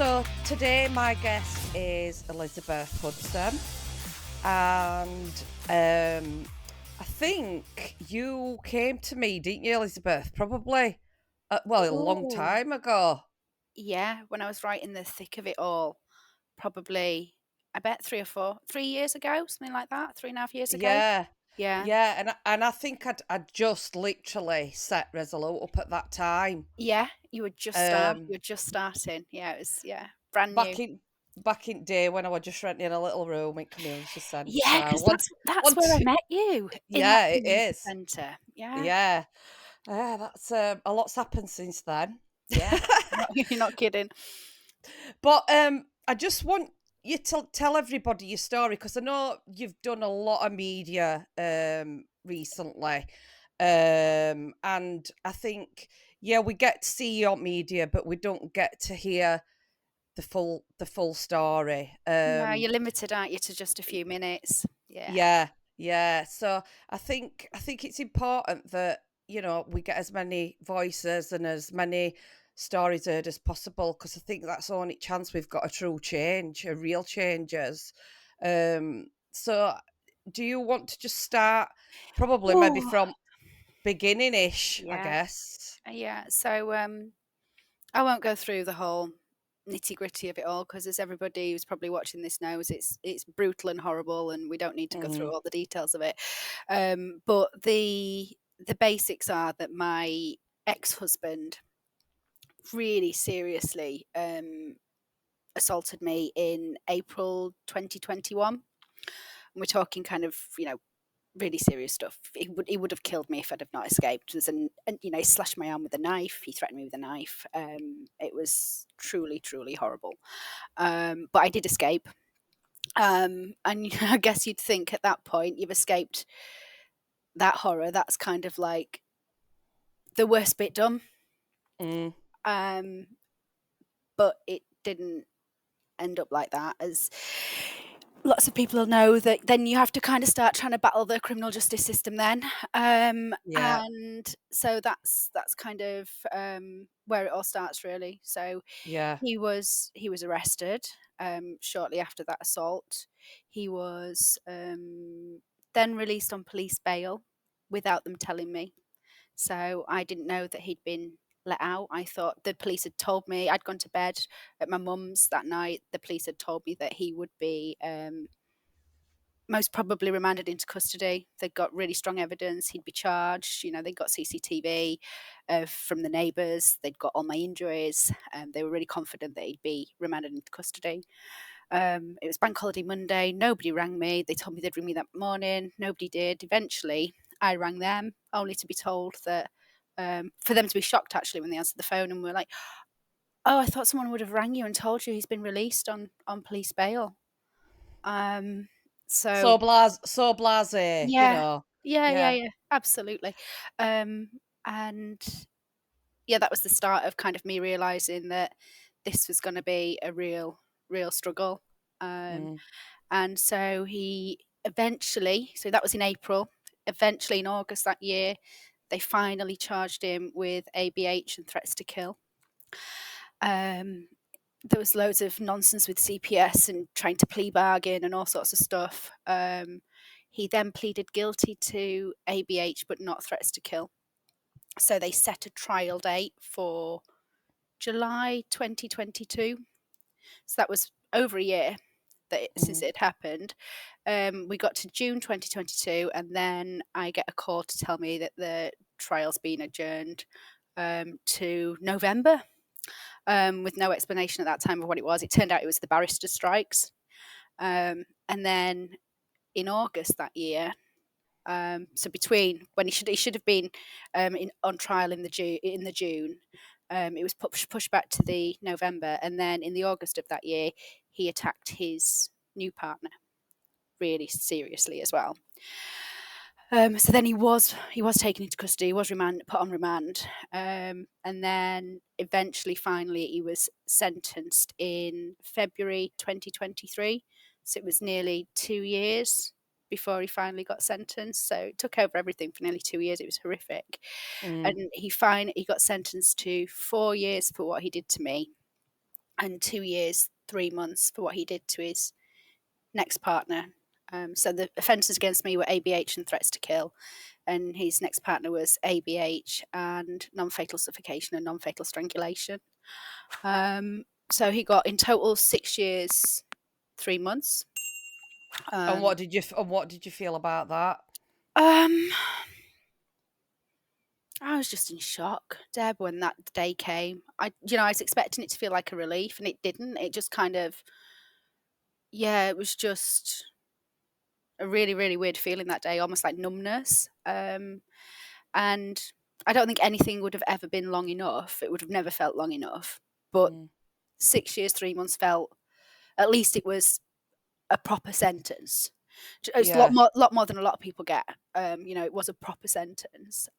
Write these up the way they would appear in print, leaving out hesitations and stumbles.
So today my guest is Elizabeth Hudson, and I think you came to me, didn't you, Elizabeth? Probably, a long Oh, time ago. yeah, when I was right in the thick of it all, probably, I bet 3 years ago, something like that, 3.5 years ago. Yeah, Yeah. yeah, and I think I'd just literally set Resolute up at that time. Yeah, Um, you were just starting. Yeah, it was, yeah, brand back new. in back in day when I was just renting a little room in community Yeah, centre. because that's where I Want met you, in that yeah, it community is. centre. Yeah, Yeah. Yeah, that's, a lot's happened since then. yeah. You're not kidding. But, I just want you to tell everybody your story because I know you've done a lot of media, recently, and I think, yeah, we get to see your media, but we don't get to hear the full story. No, you're limited, aren't you, to just a few minutes? Yeah. Yeah, yeah. So I think it's important that, we get as many voices and as many stories heard as possible because I think that's the only chance we've got a true change, a real changes. So do you want to just start probably maybe Oh, from beginning ish, I yeah, guess? yeah. So, I won't go through the whole nitty-gritty of it all because, as everybody who's probably watching this knows, it's brutal and horrible, and we don't need to go through Mm, all the details of it. But the basics are that my ex-husband really seriously assaulted me in April 2021. And we're talking kind of, really serious stuff. He would have killed me if I'd have not escaped. He slashed my arm with a knife. He threatened me with a knife. It was truly, truly horrible. But I did escape. And I guess you'd think at that point you've escaped that horror. That's kind of like the worst bit done. mm, Um, but it didn't end up like that, as lots of people know that then you have to kind of start trying to battle the criminal justice system then. yeah, And so that's kind of where it all starts really. So yeah. he was arrested shortly after that assault. He was then released on police bail without them telling me. So I didn't know that he'd been let out. I thought the police had told me. I'd gone to bed at my mum's that night. The police had told me that he would be most probably remanded into custody. They'd got really strong evidence. He'd be charged. They got CCTV from the neighbours. They'd got all my injuries. They were really confident that he'd be remanded into custody. It was Bank Holiday Monday. Nobody rang me. They told me they'd ring me that morning. Nobody did. Eventually, I rang them, only to be told that, for them to be shocked actually when they answered the phone and were like, "Oh, I thought someone would have rang you and told you he's been released on police bail." Um, so So blasé, yeah, yeah, yeah, Yeah. yeah, absolutely. Um, and yeah, that was the start of kind of me realizing that this was going to be a real struggle. Um, Mm, And so so that was in April. Eventually, in August that year, they finally charged him with ABH and threats to kill. Um, there was loads of nonsense with CPS and trying to plea bargain and all sorts of stuff. He then pleaded guilty to ABH but not threats to kill. So they set a trial date for July 2022. So that was over a year since mm. it had happened. We got to June 2022, and then I get a call to tell me that the trial's been adjourned to November, with no explanation at that time of what it was. It turned out it was the barrister strikes. And then in August that year, so between when he should have been on trial in the June, it was pushed back to the November, and then in the August of that year, he attacked his new partner really seriously as well. So then he was taken into custody, he was put on remand, and then eventually, finally, he was sentenced in February 2023. So it was nearly 2 years before he finally got sentenced. So it took over everything for nearly 2 years. It was horrific, Mm, and he got sentenced to 4 years for what he did to me. and 2 years, 3 months for what he did to his next partner. So the offences against me were ABH and threats to kill, and his next partner was ABH and non-fatal suffocation and non-fatal strangulation. So he got in total 6 years, 3 months. And Um, what did you feel about that? um, I was just in shock, Deb, when that day came. I was expecting it to feel like a relief, and it didn't. It just kind of, yeah, it was just a really, really weird feeling that day, almost like numbness. And I don't think anything would have ever been long enough. It would have never felt long enough. But Mm, 6 years, 3 months felt, at least it was a proper sentence. It's a yeah. lot more than a lot of people get. It was a proper sentence.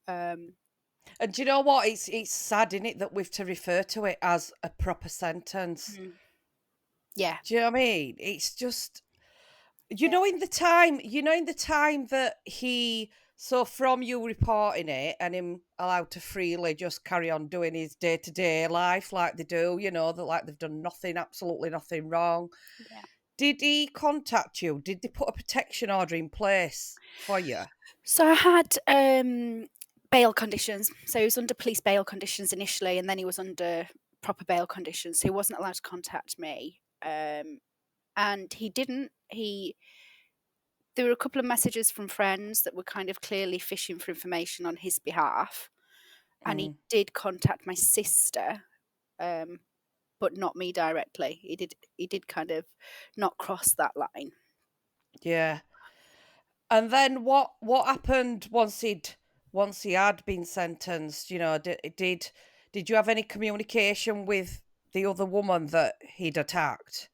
And do you know what? It's sad, is it, that we've to refer to it as a proper sentence. Mm, yeah, Do you know what I mean? It's just, yeah, in the time that so from you reporting it and him allowed to freely just carry on doing his day-to-day life like they do, that like they've done nothing, absolutely nothing wrong. yeah. Did he contact you? Did they put a protection order in place for you? So I had bail conditions. So he was under police bail conditions initially, and then he was under proper bail conditions. So he wasn't allowed to contact me. And he didn't. There were a couple of messages from friends that were kind of clearly fishing for information on his behalf, and he Mm, did contact my sister, but not me directly. He did kind of not cross that line. yeah. And then what happened once he had been sentenced? Did you have any communication with the other woman that he'd attacked?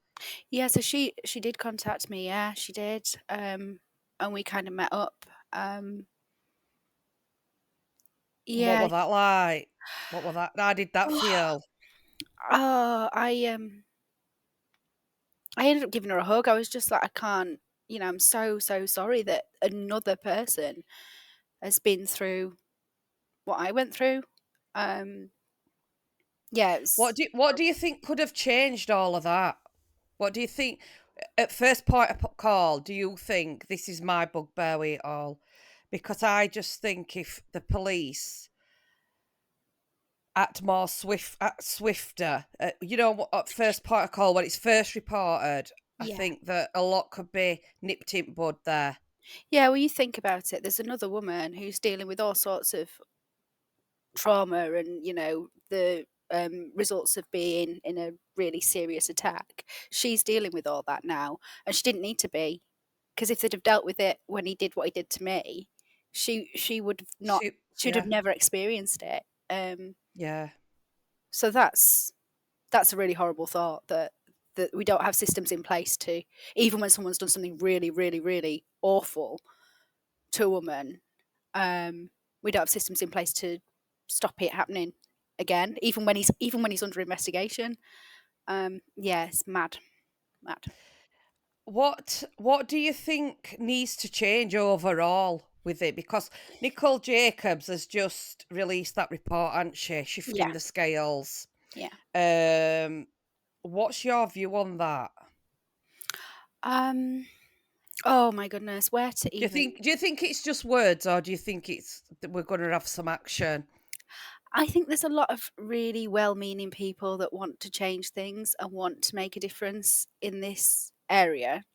Yeah, so she did contact me. Yeah, she did, and we kind of met up. And what Yeah. was that like? What was that? How did that feel? Oh, I ended up giving her a hug. I was just like, I can't. I'm so so sorry that another person has been through what I went through. Um, yeah, it was What do you think could have changed all of that? What do you think at first point of call? Do you think this is my bugbear with it all? Because I just think if the police act more swifter, at first point of call when it's first reported, I yeah, think that a lot could be nipped in bud there. yeah. Well, you think about it. There's another woman who's dealing with all sorts of trauma, and the results of being in a really serious attack. She's dealing with all that now, and she didn't need to be, because if they'd have dealt with it when he did what he did to me, she would have not. She, She'd have yeah, never experienced it. yeah. So that's a really horrible thought, that we don't have systems in place to, even when someone's done something really, really, really awful to a woman, um, we don't have systems in place to stop it happening again, even when he's under investigation. Yeah, it's mad, mad. What do you think needs to change overall with it? Because Nicole Jacobs has just released that report, hasn't she? Yeah, Shifting the scales. yeah. Um, what's your view on that? Um, oh my goodness, where to even? Do you think it's just words, or do you think it's that we're going to have some action? I think there's a lot of really well-meaning people that want to change things and want to make a difference in this area.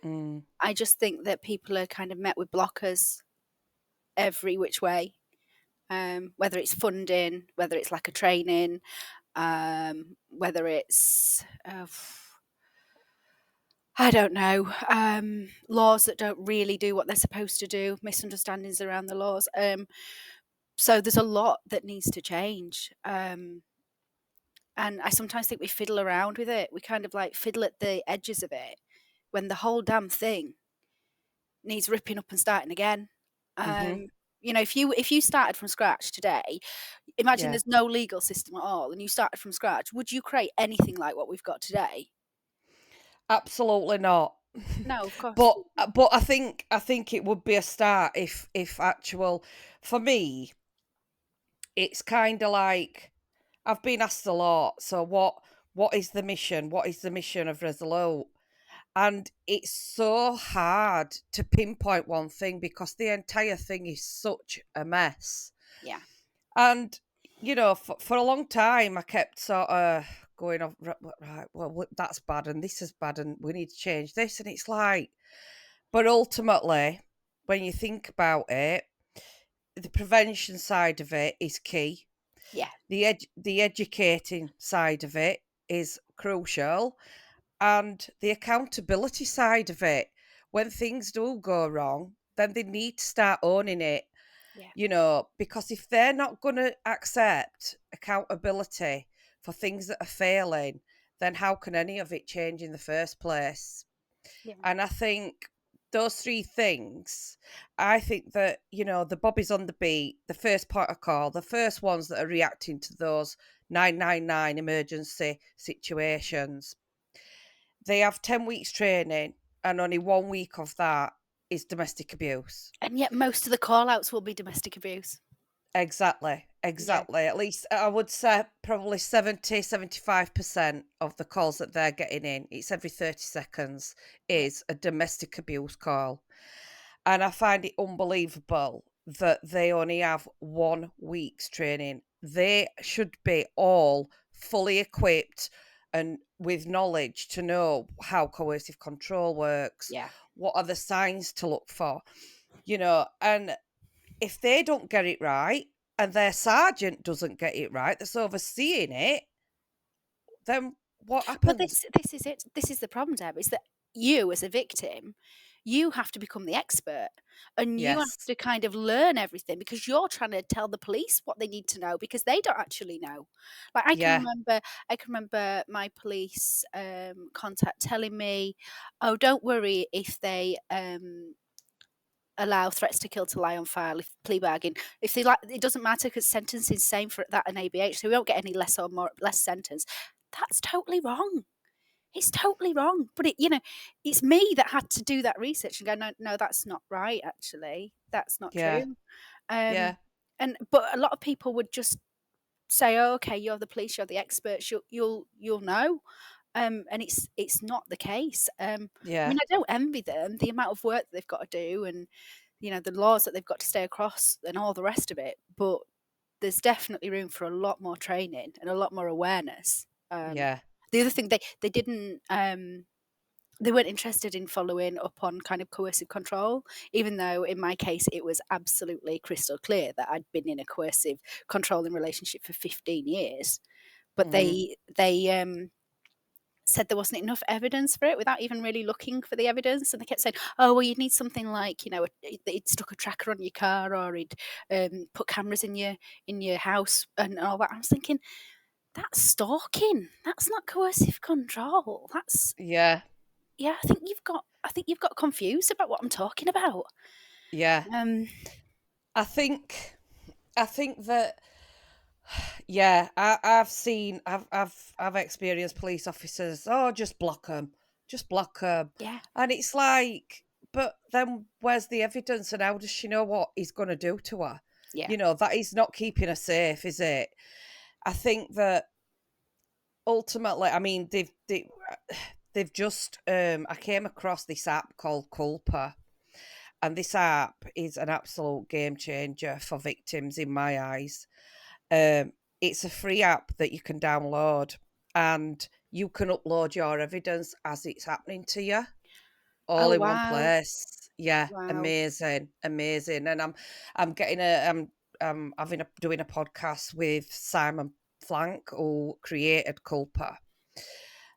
Mm, I just think that people are kind of met with blockers every which way, whether it's funding, whether it's lack of training, whether it's I don't know, laws that don't really do what they're supposed to do, misunderstandings around the laws. So there's a lot that needs to change. And I sometimes think we fiddle around with it. We kind of like fiddle at the edges of it when the whole damn thing needs ripping up and starting again. mm-hmm. Um, if you started from scratch today, imagine Yeah, there's no legal system at all, and you started from scratch. Would you create anything like what we've got today? absolutely not. No, of course. But I think it would be a start if actual for me. It's kind of like I've been asked a lot. So what is the mission? What is the mission of Resolute? And it's so hard to pinpoint one thing because the entire thing is such a mess. Yeah. And, for a long time, I kept sort of going off, right, well, that's bad and this is bad and we need to change this. And it's like, but ultimately, when you think about it, the prevention side of it is key. Yeah. The educating side of it is crucial, and the accountability side of it. When things do go wrong, then they need to start owning it, Yeah. because if they're not going to accept accountability for things that are failing, then how can any of it change in the first place? Yeah. And I think those three things, I think that, the bobbies on the beat, the first part of call, the first ones that are reacting to those 999 emergency situations, they have 10 weeks training and only 1 week of that is domestic abuse. And yet most of the call outs will be domestic abuse. Exactly, Yeah. exactly. At least I would say probably 75% of the calls that they're getting in, it's every 30 seconds, Yeah. is a domestic abuse call. And I find it unbelievable that they only have 1 week's training. They should be all fully equipped and with knowledge to know how coercive control works, Yeah. what are the signs to look for, and if they don't get it right and their sergeant doesn't get it right that's overseeing it, then what Well, happens? this is it. This is the problem, Deb, is that you as a victim, you have to become the expert and you have Yes. to kind of learn everything because you're trying to tell the police what they need to know because they don't actually know. Like Yeah. I can remember my police contact telling me, "Oh, don't worry if they allow threats to kill to lie on file if plea bargain. If they like, it doesn't matter because sentencing same for that and ABH, so we won't get any less or more less sentence." That's totally wrong. It's totally wrong. But it's me that had to do that research and go, no, no, that's not right. Actually, that's not Yeah. true. Yeah. But a lot of people would just say, "Oh, okay, you're the police, you're the experts, you'll know." And it's not the case. I Yeah. mean, I don't envy them the amount of work that they've got to do, and the laws that they've got to stay across, and all the rest of it. But there's definitely room for a lot more training and a lot more awareness. Yeah. The other thing they didn't. They weren't interested in following up on kind of coercive control, even though in my case it was absolutely crystal clear that I'd been in a coercive controlling relationship for 15 years. But Mhm. they said there wasn't enough evidence for it without even really looking for the evidence. And they kept saying, "Oh, well, you'd need something like, he'd stuck a tracker on your car, or he'd put cameras in your house and all that." I was thinking, that's stalking. That's not coercive control. That's Yeah. Yeah. I think you've got confused about what I'm talking about. Yeah. Um, I think that, yeah, I've experienced police officers, "Oh, just block them," yeah, and it's like, but then where's the evidence and how does she know what he's gonna do to her? yeah. That is not keeping her safe, is it? I think that ultimately, I mean, they've just, I came across this app called Culpa, and this app is an absolute game changer for victims in my eyes. It's a free app that you can download, and you can upload your evidence as it's happening to you, all Oh in one wow, place. Yeah, wow. amazing, amazing. And I'm getting a having a doing a podcast with Simon Flank, who created Culpa.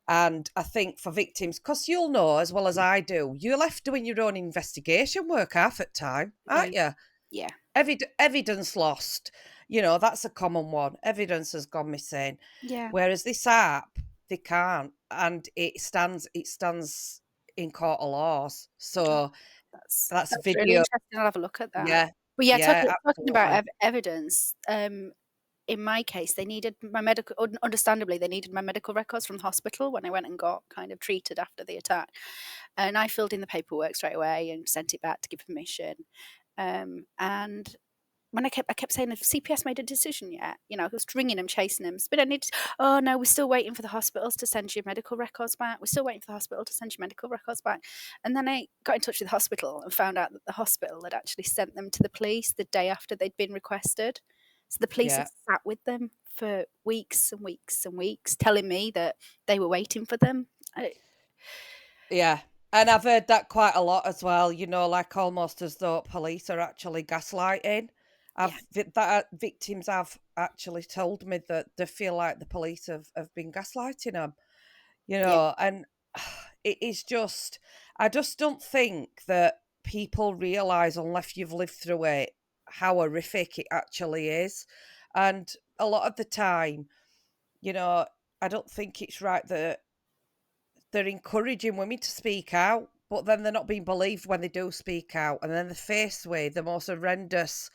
And I think for victims, because you'll know as well as I do, you're left doing your own investigation work half at time, Yeah, aren't you? yeah, Evidence lost, that's a common one. Evidence has gone missing. yeah. Whereas this app, they can't, and it stands in court of laws. Oh, So that's that's really video. interesting. I'll have a look at that. Yeah, But yeah, yeah, talking about absolutely. evidence. In my case, they needed my medical. Understandably, they needed my medical records from the hospital when I went and got kind of treated after the attack, and I filled in the paperwork straight away and sent it back to give permission. And when I kept saying, "Have CPS made a decision yet?" You know, I was ringing them, chasing them. "But I need to," "Oh, no, we're still waiting for the hospitals to send your medical records back. We're still waiting for the hospital to send your medical records back." And then I got in touch with the hospital and found out that the hospital had actually sent them to the police the day after they'd been requested. So the police had Yeah. sat with them for weeks and weeks and weeks, telling me that they were waiting for them. I Yeah. And I've heard that quite a lot as well, like almost as though police are actually gaslighting. Yeah, Victims have actually told me that they feel like the police have been gaslighting them, yeah, and it is just, I just don't think that people realize, unless you've lived through it, how horrific it actually is. And a lot of the time, you know, I don't think it's right that they're encouraging women to speak out, but then they're not being believed when they do speak out, and then they're faced with the most horrendous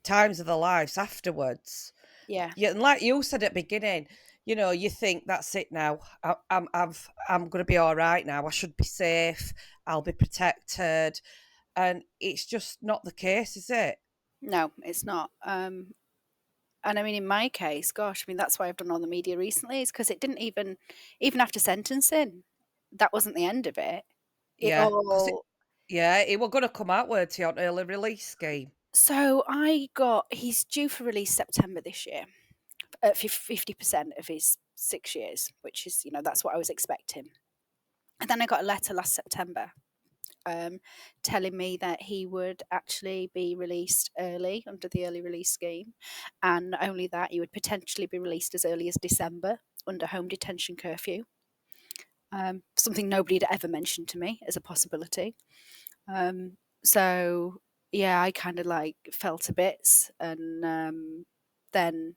times of their lives afterwards. yeah. Yeah, and like you said at the beginning, you think that's it now. I'm going to be all right now. I should be safe. I'll be protected, and it's just not the case, is it? No, it's not. And I mean, in my case, gosh, I mean, that's why I've done all the media recently, is because it didn't even after sentencing, that wasn't the end of it. It Yeah, because all it were going to come outwards here on early release scheme. So he's due for release September this year at 50% of his 6 years, which is, that's what I was expecting. And then I got a letter last September um, telling me that he would actually be released early under the early release scheme. And not only that, he would potentially be released as early as December under home detention curfew, something nobody had ever mentioned to me as a possibility. So, yeah, I kind of like fell to bits. And then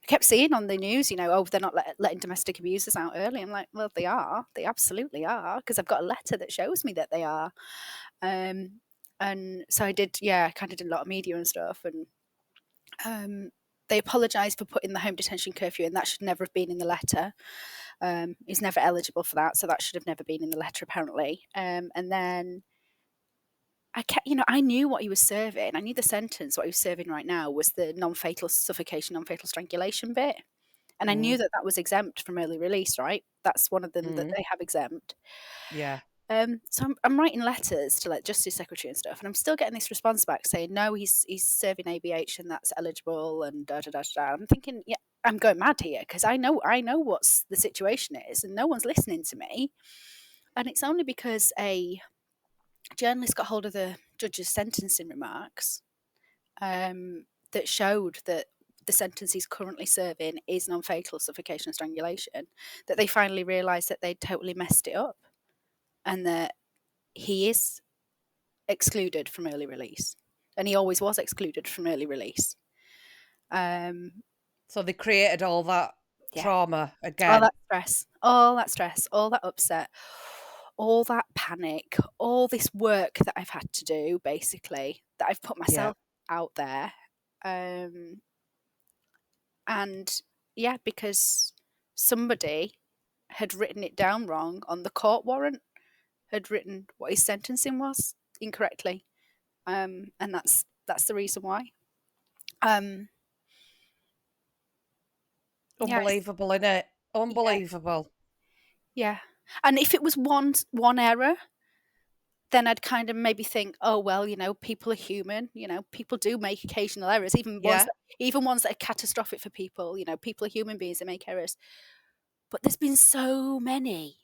I kept seeing on the news, "Oh, they're not letting domestic abusers out early." I'm like, well, they are. They absolutely are, because I've got a letter that shows me that they are. Um, and so I did, yeah, I kind of did a lot of media and stuff. And they apologised for putting the home detention curfew, and that should never have been in the letter. He's never eligible for that, so that should have never been in the letter, apparently. And then I knew what he was serving. I knew the sentence, what he was serving right now was the non-fatal suffocation, non-fatal strangulation bit. And I knew Mm, that that was exempt from early release, right? That's one of them that mm, they have exempt. yeah, So I'm writing letters to like Justice Secretary and stuff, and I'm still getting this response back saying no, he's serving ABH and that's eligible and da da da da. I'm thinking, yeah, I'm going mad here, because I know what's the situation is, and no one's listening to me. And it's only because a journalist got hold of the judge's sentencing remarks, that showed that the sentence he's currently serving is non-fatal suffocation and strangulation, that they finally realised that they'd totally messed it up, and that he is excluded from early release, and he always was excluded from early release. Um, so they created all that yeah, trauma all again. that stress, all that stress, all that upset, all that panic, all this work that I've had to do, basically, that I've put Yeah, myself out there. Um, and yeah, because somebody had written it down wrong on the court warrant, had written what his sentencing was incorrectly. And that's the reason why. Um, yeah, unbelievable, innit? yeah, Unbelievable. yeah. And if it was one error, then I'd kind of maybe think, oh well, people are human. People do make occasional errors, Yeah. even ones that are catastrophic for people. People are human beings that make errors. But there's been so many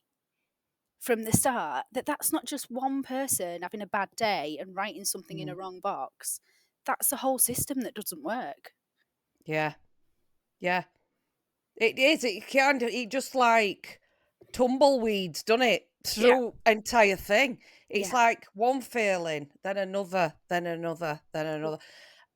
from the start that that's not just one person having a bad day and writing something in a Mm, wrong box. That's a whole system that doesn't work. yeah, yeah. It is. It just like tumbleweeds, done it Yeah, through entire thing. It's yeah, like one failing, then another, then another, then yeah, another,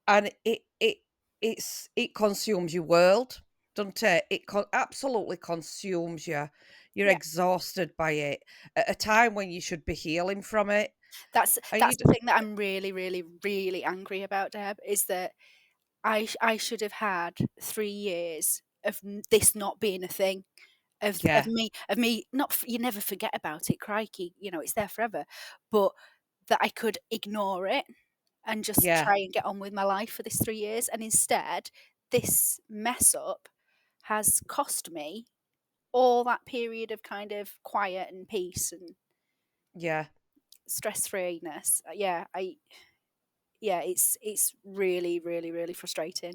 and it consumes your world, doesn't it? Absolutely consumes you. You're yeah. exhausted by it at a time when you should be healing from it, That's and that's the thing that I'm really, really, really angry about, Deb, is that I should have had 3 years of this not being a thing, of yeah, me not you never forget about it, crikey, it's there forever, but that I could ignore it and just Yeah, try and get on with my life for this 3 years, and instead, this mess up has cost me all that period of kind of quiet and peace and yeah. stress-freeness. Yeah, it's really, really, really frustrating.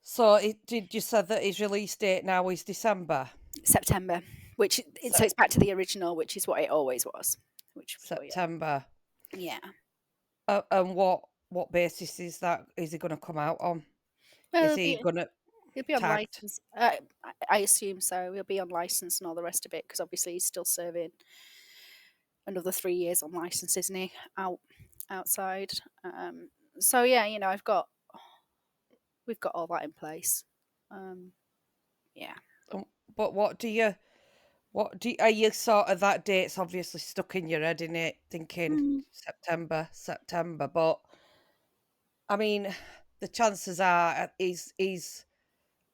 So did you say that his release date now is December? September, which so Sep- it's back to the original, which is what it always was, which was what, September. yeah. And what basis is that? Is he going to come out on? Well, Is he going to he'll be on tagged? license. I assume so. He'll be on license and all the rest of it because obviously he's still serving another 3 years on license, isn't he? Outside. So yeah, we've got all that in place. Um, yeah. But are you sort of that date's obviously stuck in your head, in it, thinking Mm. September. But I mean, the chances are is.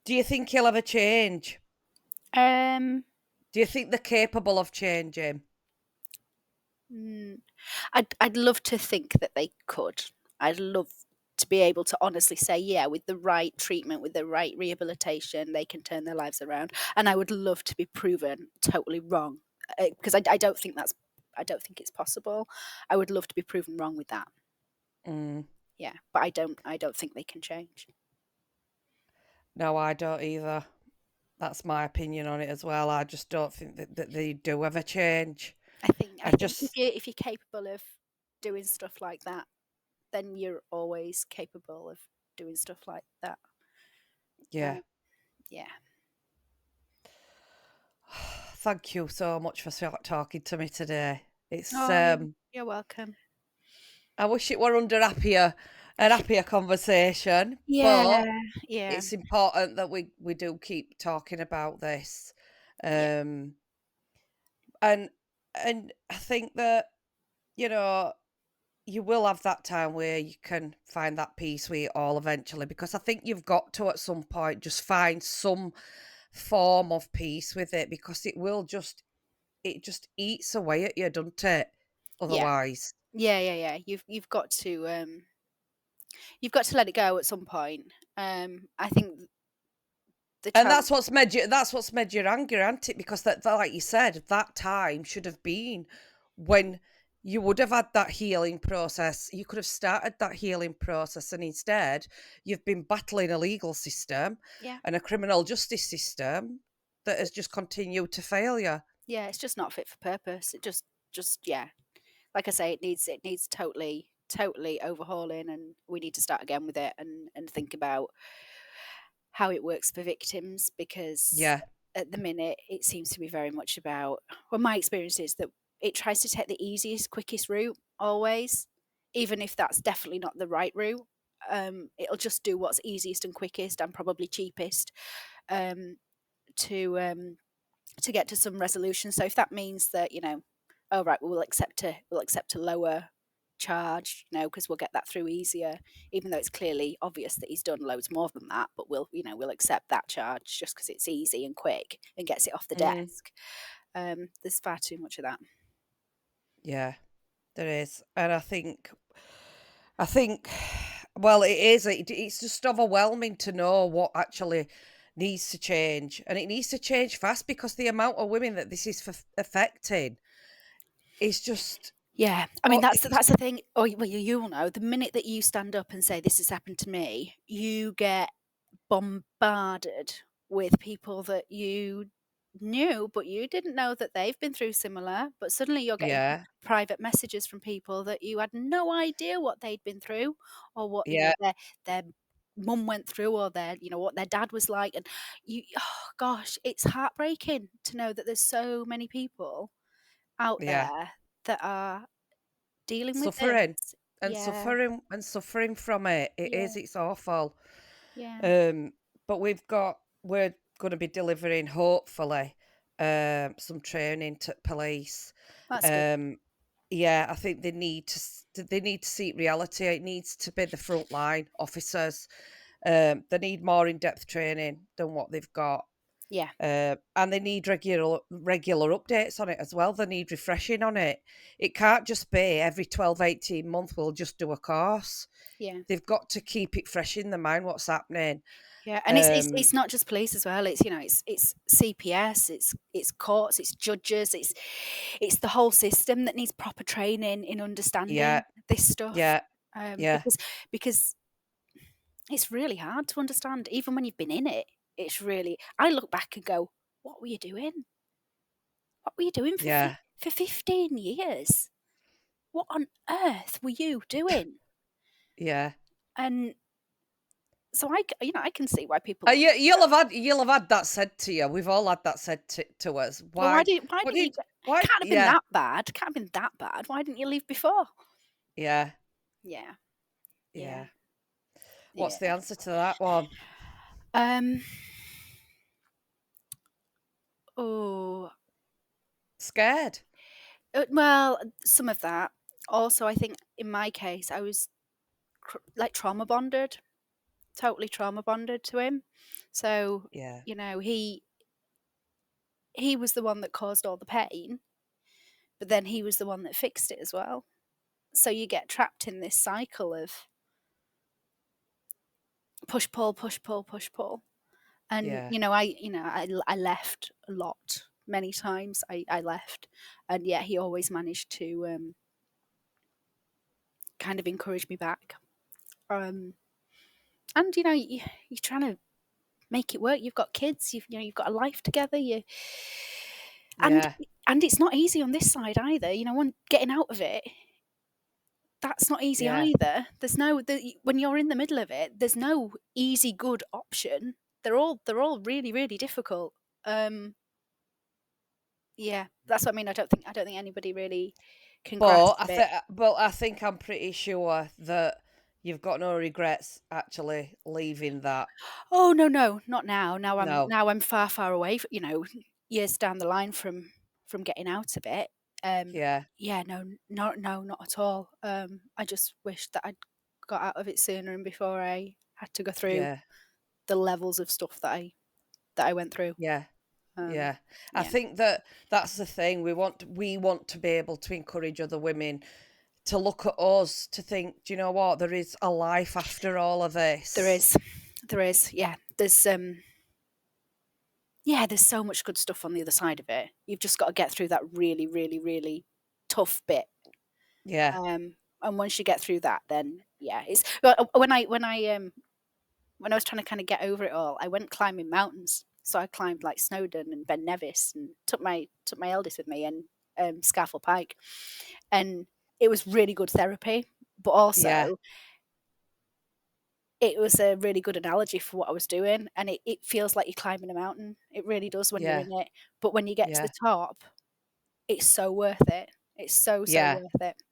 Do you think he'll ever change? Um, Do you think they're capable of changing? mm, I'd love to think that they could. I'd love to be able to honestly say, yeah, with the right treatment, with the right rehabilitation, they can turn their lives around. And I would love to be proven totally wrong because I don't think I don't think it's possible. I would love to be proven wrong with that. Mm, Yeah, but I don't think they can change. no, I don't either. That's my opinion on it as well. I just don't think that they do ever change. I I think just, if you're capable of doing stuff like that, then you're always capable of doing stuff like that. yeah. Um, yeah. Thank you so much for talking to me today. It's Oh, you're welcome. I wish it were under an happier conversation, but Yeah, yeah, it's important that we do keep talking about this. yeah, Um, and I think that, you know, you will have that time where you can find that peace with it all eventually, because I think you've got to at some point just find some form of peace with it, because it just eats away at you, doesn't it? yeah, Otherwise. yeah. You've got to let it go at some point. I think the And challenge. that's what's made you angry, ain't it? Because that like you said, that time should have been when you would have had that healing process. You could have started that healing process, and instead you've been battling a legal system Yeah, and a criminal justice system that has just continued to fail you. yeah, it's just not fit for purpose. It just yeah, like I say, it needs totally overhauling, and we need to start again with it and think about how it works for victims because Yeah, at the minute it seems to be very much about, well, my experience is that it tries to take the easiest, quickest route always, even if that's definitely not the right route. It'll just do what's easiest and quickest and probably cheapest um, to um, to get to some resolution. So if that means that, oh right, we'll accept a lower charge, because we'll get that through easier, even though it's clearly obvious that he's done loads more than that. But we'll accept that charge just because it's easy and quick and gets it off the mm, desk. There's far too much of that. yeah, there is, and I think, well, it is. It's just overwhelming to know what actually needs to change, and it needs to change fast, because the amount of women that this is affecting is just. Yeah, I mean Oh, that's the thing. Oh, well, you'll know the minute that you stand up and say this has happened to me, you get bombarded with people that you knew, but you didn't know that they've been through similar. But suddenly you're getting yeah, private messages from people that you had no idea what they'd been through, or what yeah, their mum went through, or what their dad was like. And oh gosh, it's heartbreaking to know that there's so many people out yeah, there that are dealing with suffering this. Yeah, and suffering from it. yeah, It's awful. yeah. Um, but we're going to be delivering, hopefully, some training to police. That's good. Um, yeah, I think they need to see reality. It needs to be the frontline officers. They need more in-depth training than what they've got. Yeah. And they need regular updates on it as well. They need refreshing on it. It can't just be every 12, 18 months we'll just do a course. Yeah. They've got to keep it fresh in their mind what's happening. Yeah, and Um, it's not just police as well. It's, you know, it's CPS, it's courts, it's judges, it's the whole system that needs proper training in yeah, understanding this stuff. yeah, yeah, Because it's really hard to understand, even when you've been in it. It's really. I look back and go, "What were you doing? What were you doing yeah, for 15 years? What on earth were you doing?" yeah. And so I can see why people. You'll have had that said to you. We've all had that said to us. Well, why What didn't you did why can't have been yeah, that bad, can't have been that bad. Why didn't you leave before? yeah, Yeah, yeah, yeah. What's the yeah. answer to that one? Um, oh, Scared. well, some of that. Also, I think in my case, I was like trauma bonded, totally trauma bonded to him. So, Yeah, you know, he was the one that caused all the pain, but then he was the one that fixed it as well. So you get trapped in this cycle of push pull, push pull, push pull. And, yeah, I left a lot. Many times I left, and yet he always managed to, kind of encourage me back. Um, and, you're trying to make it work. You've got kids, you've got a life together, and yeah, and it's not easy on this side either. When getting out of it, that's not easy yeah. either. When you're in the middle of it, there's no easy good option. They're all really, really difficult. Um, Yeah, that's what I mean. I don't think anybody really can grasp it. But I think I'm pretty sure that you've got no regrets actually leaving that. Oh, no, no, not now. No. Now I'm far, far away, years down the line from getting out of it. Um, Yeah, yeah, no, no, no, not at all. I just wish that I'd got out of it sooner and before I had to go through yeah, the levels of stuff that I went through. yeah. Um, Yeah. I yeah, think that's the thing. We want to be able to encourage other women to look at us to think, do you know what? There is a life after all of there this. is, there is. There's so much good stuff on the other side of it. You've just got to get through that really, really, really tough bit. Yeah. And once you get through that, then yeah, it's well, when I was trying to kind of get over it all, I went climbing mountains. So I climbed like Snowdon and Ben Nevis, and took my eldest with me, and Scafell Pike, and it was really good therapy. But Yeah. also, it was a really good analogy for what I was doing, and it feels like you're climbing a mountain. It really does when you're Yeah. in it. But when you get to Yeah. the top, it's so worth it. It's so, so Yeah. worth it.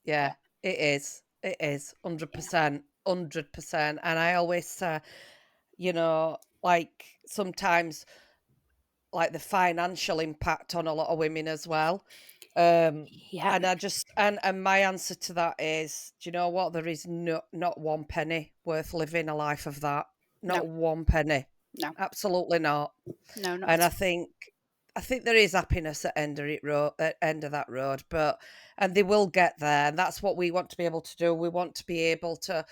Yeah. Yeah. It is. It is. Yeah. 100%. 100%. And I always say, like sometimes like the financial impact on a lot of women as well. Um, Yeah. and I just and my answer to that is, do you know what? There is not one penny worth living a life of that. No, Not one penny. no, Absolutely not. no, not And at all. I think there is happiness at end of that road, but and they will get there. And that's what we want to be able to do. We want to be able to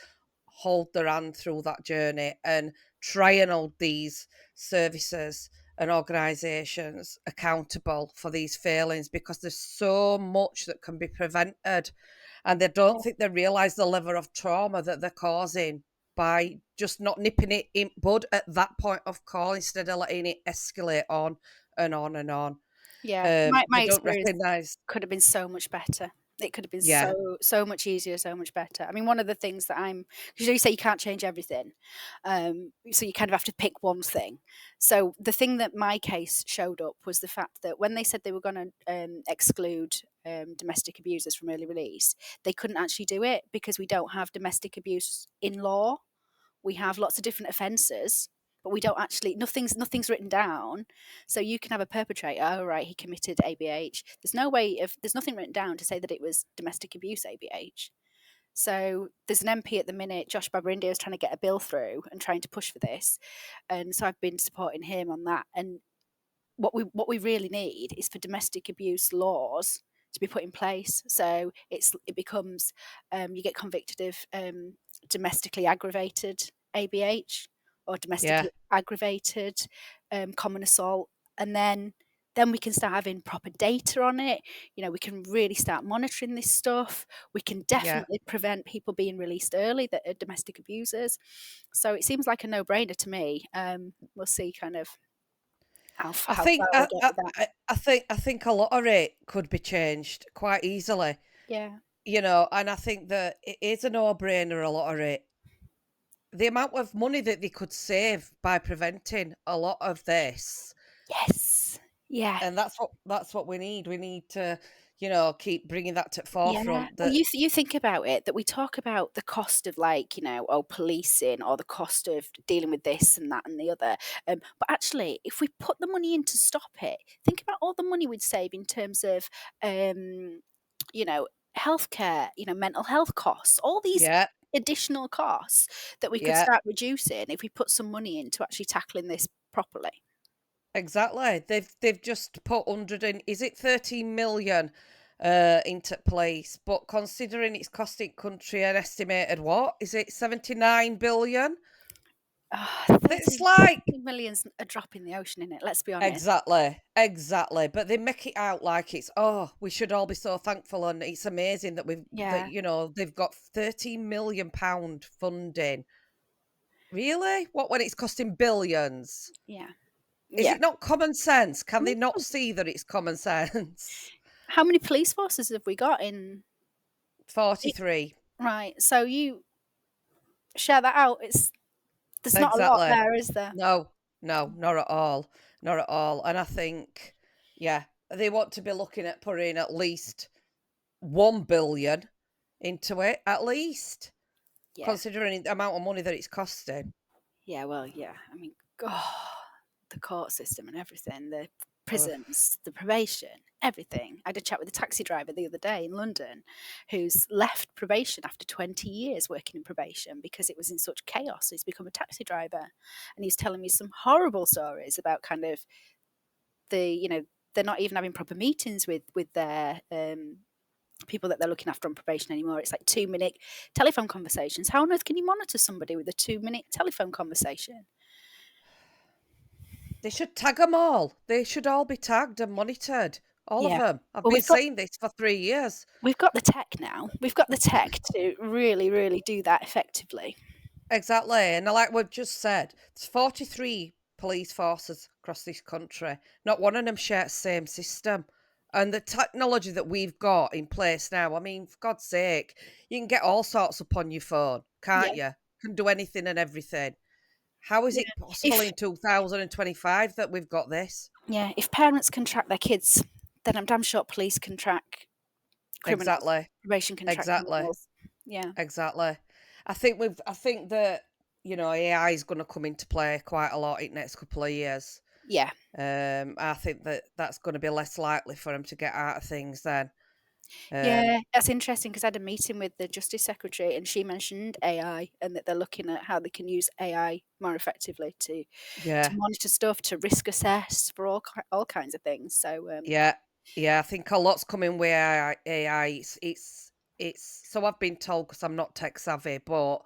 hold their hand through that journey and try and hold these services and organisations accountable for these failings because there's so much that can be prevented and they don't Yeah. think they realise the level of trauma that they're causing by just not nipping it in bud at that point of call instead of letting it escalate on and on and on. Yeah. My They don't experience recognise. could have been so much better. It could have been Yeah, so much easier, so much better. I mean, one of the things that 'cause you say you can't change everything, so you kind of have to pick one thing. So the thing that my case showed up was the fact that when they said they were going to exclude domestic abusers from early release, they couldn't actually do it because we don't have domestic abuse in law. We have lots of different offences, but we don't actually nothing's written down. So you can have a perpetrator, oh right, he committed ABH. There's nothing written down to say that it was domestic abuse ABH. So there's an MP at the minute, Josh Babrindia, is trying to get a bill through and trying to push for this, and so I've been supporting him on that. And what we really need is for domestic abuse laws to be put in place. So it becomes you get convicted of domestically aggravated ABH or Yeah, domestically aggravated common assault, and then we can start having proper data on it. We can really start monitoring this stuff. We can yeah. definitely prevent people being released early that are domestic abusers. So it seems like a no-brainer to me. We'll see kind of I how think far we get with that. I think a lot of it could be changed quite easily, Yeah. and I think that it is a no-brainer, a lot of it. The amount of money that they could save by preventing a lot of this, Yes. Yeah. and that's what we need. We need to, keep bringing that to Yeah. forefront Well, that you think about it, that we talk about the cost of, like, oh, policing, or the cost of dealing with this and that and the other. But actually, if we put the money in to stop it, think about all the money we'd save in terms of, um, you know, healthcare, mental health costs, all these yeah, additional costs that we could yeah. start reducing if we put some money into actually tackling this properly. Exactly. They've just put 100 and is it 13 million into place, but considering it's costing country an estimated what? Is it 79 billion? Ah, It's 30 like 30 million's a drop in the ocean, innit? Let's be honest. exactly. But they make it out like it's we should all be so thankful and it's amazing that Yeah, they've got 13 million pound funding. Really? What when it's costing billions? yeah, Is yeah. it not common sense? Can they not Mm. see that it's common sense? How many police forces have we got in I 43. right, so you share that out, there's not a lot Exactly. there, is there? No, no, not at all. Not at all. And I think, yeah, they want to be looking at putting at least 1 billion into it, at least, Yeah, considering the amount of money that it's costing. yeah, well, yeah, I mean, the court system and everything, the Ugh. prisons, the probation, everything. I had a chat with a taxi driver the other day in London who's left probation after 20 years working in probation because it was in such chaos. He's become a taxi driver, and he's telling me some horrible stories about kind of they're not even having proper meetings with their people that they're looking after on probation anymore. It's like 2-minute telephone conversations. How on earth can you monitor somebody with a 2-minute telephone conversation? They should tag them all. They should all be tagged and monitored. All of Yeah. them. I've Well, been saying this for 3 years. we've got the tech now. We've got the tech to really, really do that effectively. Exactly. And like we've just said, there's 43 police forces across this country. Not one of them share the same system. And the technology that we've got in place now, I mean, for God's sake, you can get all sorts up on your phone, Yeah, can't you? Can do anything and everything. How is yeah. it possible If in 2025 that we've got this? yeah, if parents can track their kids, then I'm damn sure police can track criminals. Exactly. Probation can track Exactly. criminals. Yeah, Exactly. I think that, AI is going to come into play quite a lot in the next couple of years. yeah. I think that that's gonna be less likely for him to get out of things then. Um, Yeah, that's interesting because I had a meeting with the Justice Secretary and she mentioned AI and that they're looking at how they can use AI more effectively to yeah, monitor stuff, to risk assess for all kinds of things. So, yeah, yeah, I think a lot's coming with AI. It's so I've been told because 'cause I'm not tech savvy, but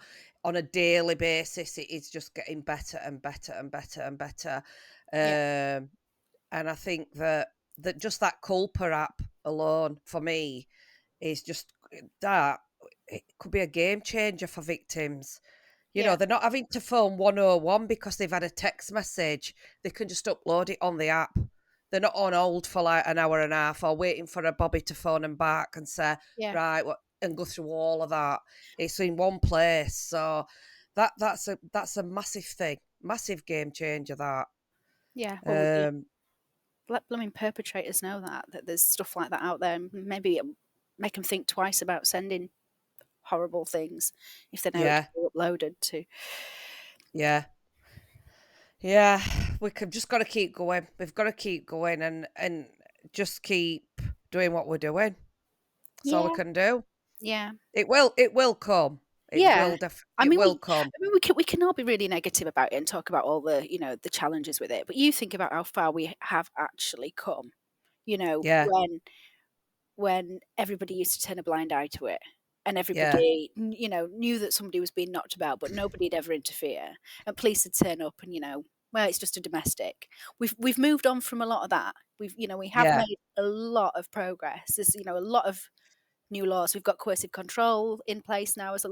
on a daily basis, it is just getting better and better and better and better. yeah, Um, and I think that just that Culper app alone for me is just that it could be a game changer for victims. yeah, They're not having to phone 101 because they've had a text message. They can just upload it on the app. They're not on hold for like an hour and a half or waiting for a Bobby to phone them back and say, yeah, right, what, and go through all of that. It's in one place. So that's a massive thing, massive game changer. That yeah. Well, yeah. um, Let blooming perpetrators know that there's stuff like that out there, and maybe make them think twice about sending horrible things if they know it yeah, can be uploaded to. yeah, yeah. We've just got to keep going. We've got to keep going and just keep doing what we're doing. That's all we Yeah, can do. Yeah. It will come. Yeah. It will come. I mean, we can all be really negative about it and talk about all the, the challenges with it, but you think about how far we have actually come, you know, Yeah, when everybody used to turn a blind eye to it, and yeah, everybody, knew that somebody was being knocked about, but nobody'd ever interfere, and police would turn up and, well, it's just a domestic. We've moved on from a lot of that. We have yeah, made a lot of progress. There's, a lot of new laws. We've got coercive control in place now. There's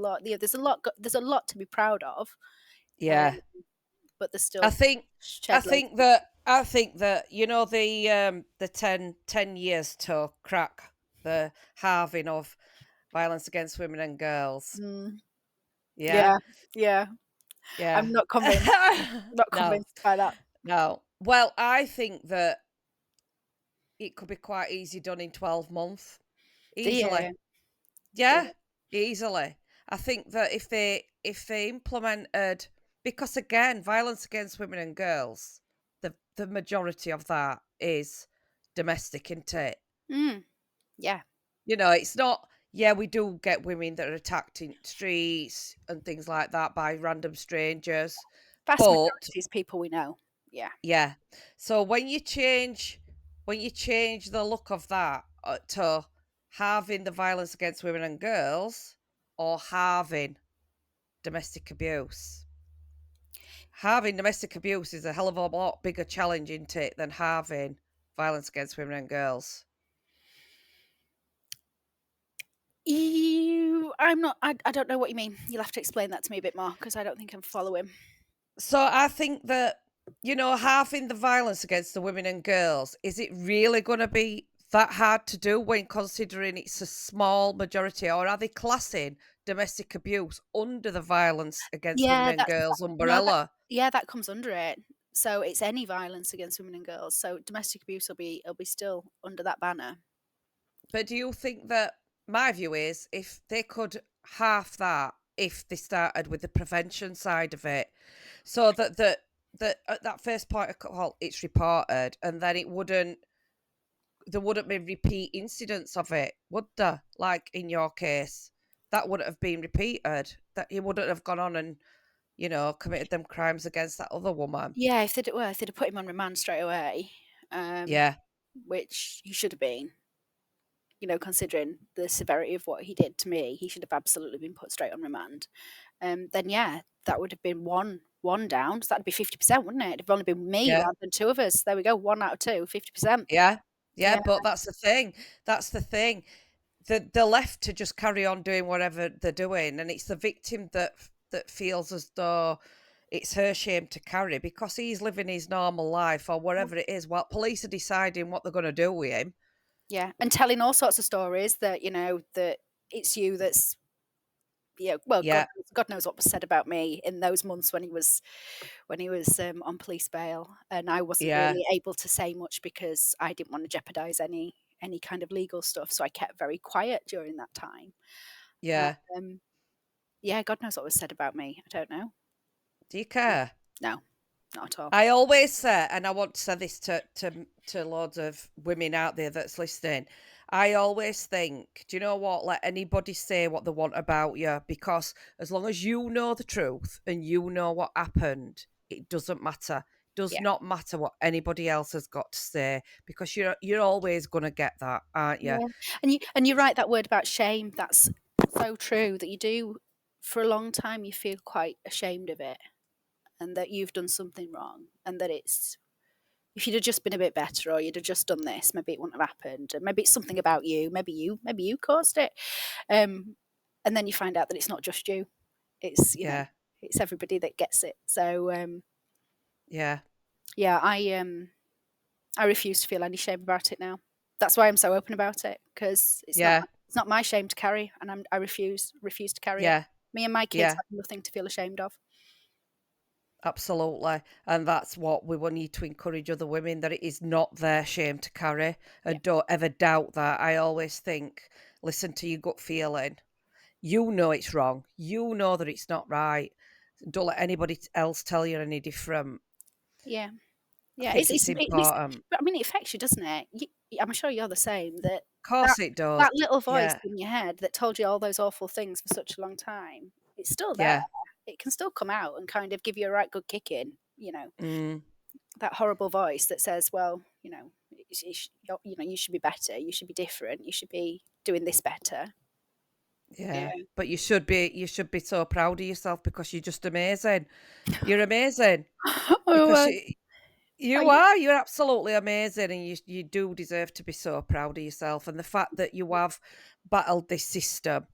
a lot to be proud of, yeah. um, but there's I still think shed loads. I think that the 10 years to crack the halving of violence against women and girls. Mm, Yeah, yeah, yeah. yeah. I'm not convinced. Not No, convinced by that. no. Well, I think that it could be quite easy done in 12 months. Do Easily. you? Do Yeah, you? easily. I think that if they implemented, because again, violence against women and girls, the majority of that is domestic, isn't it? Mm, yeah. It's not. Yeah, we do get women that are attacked in streets and things like that by random strangers, Vast but majority is people we know. Yeah. yeah. So when you change the look of that to having the violence against women and girls or having domestic abuse. Having domestic abuse is a hell of a lot bigger challenge, isn't it, than having violence against women and girls. I don't know what you mean. You'll have to explain that to me a bit more because I don't think I'm following. So I think that, having the violence against the women and girls, is it really going to be that hard to do when considering it's a small majority, or are they classing domestic abuse under the violence against women Yeah, and that's girls no, that umbrella? yeah, that comes under it. So it's any violence against women and girls. So domestic abuse will be still under that banner. But do you think that my view is if they could half that if they started with the prevention side of it, so that at that first point of call it's reported, and then there wouldn't be repeat incidents of it, would there? Like in your case, that wouldn't have been repeated. That he wouldn't have gone on and committed them crimes against that other woman. Yeah, if they'd have put him on remand straight away, um, Yeah, which he should have been, considering the severity of what he did to me, he should have absolutely been put straight on remand. Then yeah, that would have been one down. So that'd be 50%, wouldn't it? It'd have only been me yeah. rather than two of us. There we go, one out of two, 50%. Yeah, yeah, Yeah, but that's the thing. That's the thing. They're left to just carry on doing whatever they're doing, and it's the victim that feels as though it's her shame to carry because he's living his normal life or yeah, whatever it is. While police are deciding what they're going to do with him. yeah, and telling all sorts of stories that that it's you that's well, Yeah, God knows what was said about me in those months when he was on police bail, and I wasn't yeah, really able to say much because I didn't want to jeopardize any kind of legal stuff, so I kept very quiet during that time. yeah. Um, yeah, God knows what was said about me. I don't know. Do you care? No, not at all. I always say, and I want to say this to loads of women out there that's listening. I always think, do you know what? Let anybody say what they want about you, because as long as you know the truth and you know what happened, it doesn't matter. Does Yeah, not matter what anybody else has got to say, because you're always going to get that, aren't you? yeah, and you write that word about shame. That's so true. That you do for a long time. You feel quite ashamed of it, and that you've done something wrong, and that it's if you'd have just been a bit better, or you'd have just done this, maybe it wouldn't have happened, and maybe it's something about you. Maybe you caused it, um, and then you find out that it's not just you. It's Yeah, it's everybody that gets it. So yeah, yeah, I refuse to feel any shame about it now. That's why I'm so open about it because yeah, it's not my shame to carry, and I refuse to carry it. yeah, Me and my kids yeah. have nothing to feel ashamed of. Absolutely. And that's what we will need to encourage other women, that it is not their shame to carry. Yeah, And don't ever doubt that. I always think, listen to your gut feeling. You know it's wrong. You know that it's not right. Don't let anybody else tell you any different. yeah, I Yeah, think it's important. but I mean, it affects you, doesn't it? I'm sure you're the same. Of That course it does. that little voice Yeah, in your head that told you all those awful things for such a long time, it's still there. yeah. It can still come out and kind of give you a right good kick in. Mm, That horrible voice that says, "Well, you should be better. You should be different. You should be doing this better." yeah. Yeah. But you should be so proud of yourself because you're just amazing. You're amazing Oh, because you thank are. You're absolutely amazing, and you do deserve to be so proud of yourself. And the fact that you have battled this system,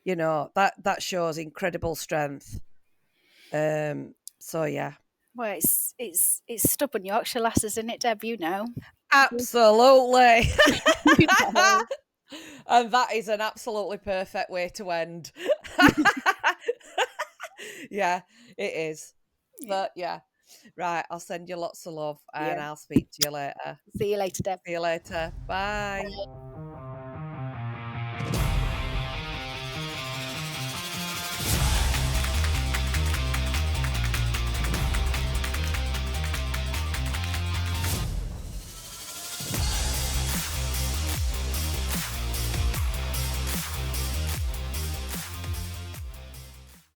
that shows incredible strength. So yeah, Well, it's stubborn Yorkshire lasses, isn't it, Deb? You know. absolutely. You know. And that is an absolutely perfect way to end. Yeah, it is. Yeah. But yeah, right. I'll send you lots of love Yeah. and I'll speak to you later. See you later, Deb. See you later. Bye.